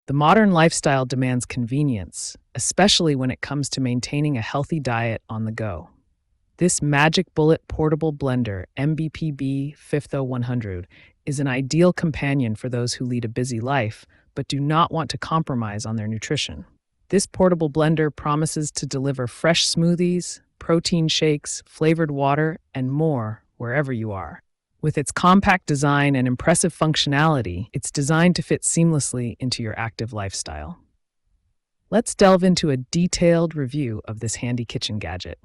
The modern lifestyle demands convenience, especially when it comes to maintaining a healthy diet on the go. This Magic Bullet Portable Blender MBPB 50100 is an ideal companion for those who lead a busy life but do not want to compromise on their nutrition. This portable blender promises to deliver fresh smoothies, protein shakes, flavored water, and more wherever you are. With its compact design and impressive functionality, it's designed to fit seamlessly into your active lifestyle. Let's delve into a detailed review of this handy kitchen gadget.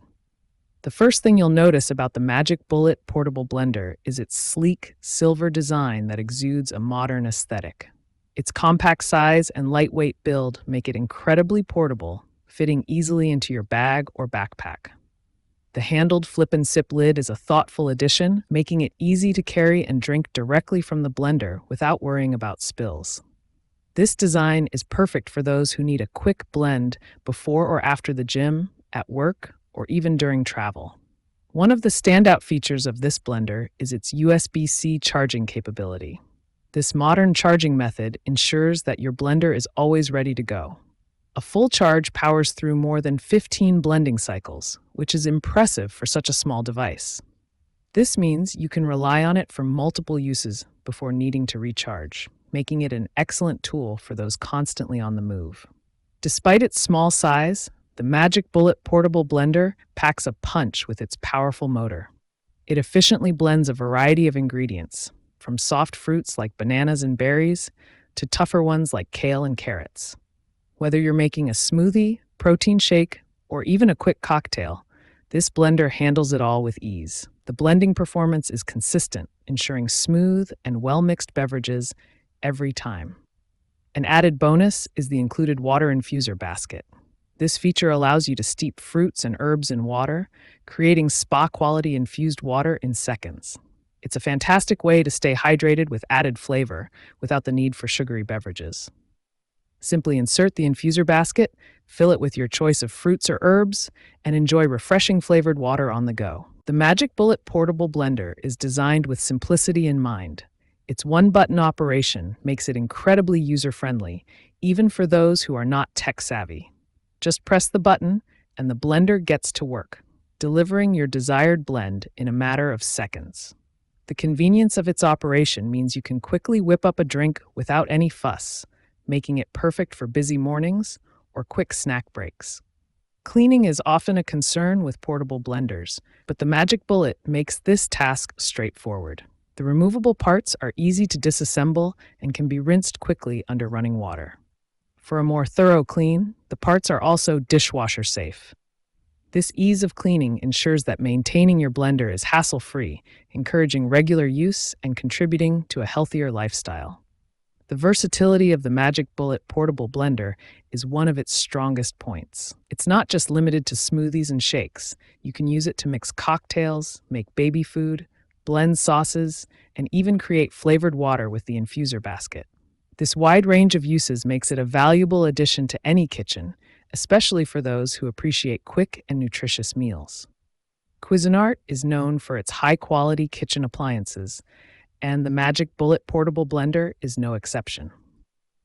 The first thing you'll notice about the Magic Bullet Portable Blender is its sleek, silver design that exudes a modern aesthetic. Its compact size and lightweight build make it incredibly portable, fitting easily into your bag or backpack. The handled flip and sip lid is a thoughtful addition, making it easy to carry and drink directly from the blender without worrying about spills. This design is perfect for those who need a quick blend before or after the gym, at work, or even during travel. One of the standout features of this blender is its USB-C charging capability. This modern charging method ensures that your blender is always ready to go. A full charge powers through more than 15 blending cycles, which is impressive for such a small device. This means you can rely on it for multiple uses before needing to recharge, making it an excellent tool for those constantly on the move. Despite its small size, the Magic Bullet Portable Blender packs a punch with its powerful motor. It efficiently blends a variety of ingredients, from soft fruits like bananas and berries to tougher ones like kale and carrots. Whether you're making a smoothie, protein shake, or even a quick cocktail, this blender handles it all with ease. The blending performance is consistent, ensuring smooth and well-mixed beverages every time. An added bonus is the included water infuser basket. This feature allows you to steep fruits and herbs in water, creating spa-quality infused water in seconds. It's a fantastic way to stay hydrated with added flavor without the need for sugary beverages. Simply insert the infuser basket, fill it with your choice of fruits or herbs, and enjoy refreshing flavored water on the go. The Magic Bullet Portable Blender is designed with simplicity in mind. Its one-button operation makes it incredibly user-friendly, even for those who are not tech-savvy. Just press the button, and the blender gets to work, delivering your desired blend in a matter of seconds. The convenience of its operation means you can quickly whip up a drink without any fuss, making it perfect for busy mornings or quick snack breaks. Cleaning is often a concern with portable blenders, but the Magic Bullet makes this task straightforward. The removable parts are easy to disassemble and can be rinsed quickly under running water. For a more thorough clean, the parts are also dishwasher-safe. This ease of cleaning ensures that maintaining your blender is hassle-free, encouraging regular use and contributing to a healthier lifestyle. The versatility of the Magic Bullet Portable Blender is one of its strongest points. It's not just limited to smoothies and shakes. You can use it to mix cocktails, make baby food, blend sauces, and even create flavored water with the infuser basket. This wide range of uses makes it a valuable addition to any kitchen, especially for those who appreciate quick and nutritious meals. Cuisinart is known for its high-quality kitchen appliances, and the Magic Bullet Portable Blender is no exception.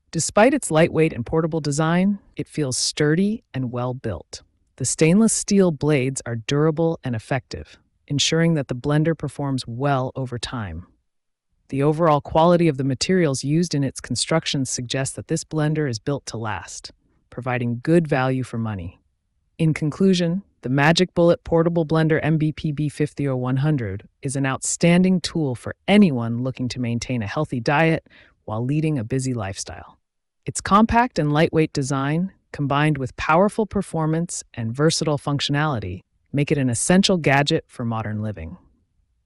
Despite its lightweight and portable design, it feels sturdy and well-built. The stainless steel blades are durable and effective, ensuring that the blender performs well over time. The overall quality of the materials used in its construction suggests that this blender is built to last, providing good value for money. In conclusion, the Magic Bullet Portable Blender MBPB 50100 is an outstanding tool for anyone looking to maintain a healthy diet while leading a busy lifestyle. Its compact and lightweight design, combined with powerful performance and versatile functionality, make it an essential gadget for modern living.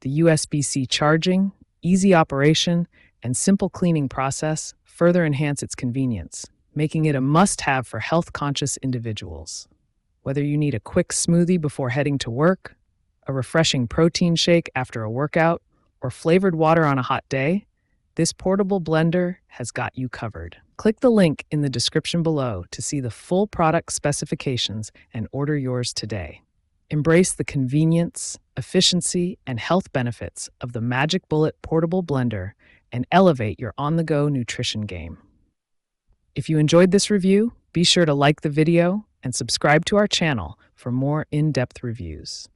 The USB-C charging, easy operation, and simple cleaning process further enhance its convenience, making it a must-have for health-conscious individuals. Whether you need a quick smoothie before heading to work, a refreshing protein shake after a workout, or flavored water on a hot day, this portable blender has got you covered. Click the link in the description below to see the full product specifications and order yours today. Embrace the convenience, efficiency, and health benefits of the Magic Bullet Portable Blender and elevate your on-the-go nutrition game. If you enjoyed this review, be sure to like the video and subscribe to our channel for more in-depth reviews.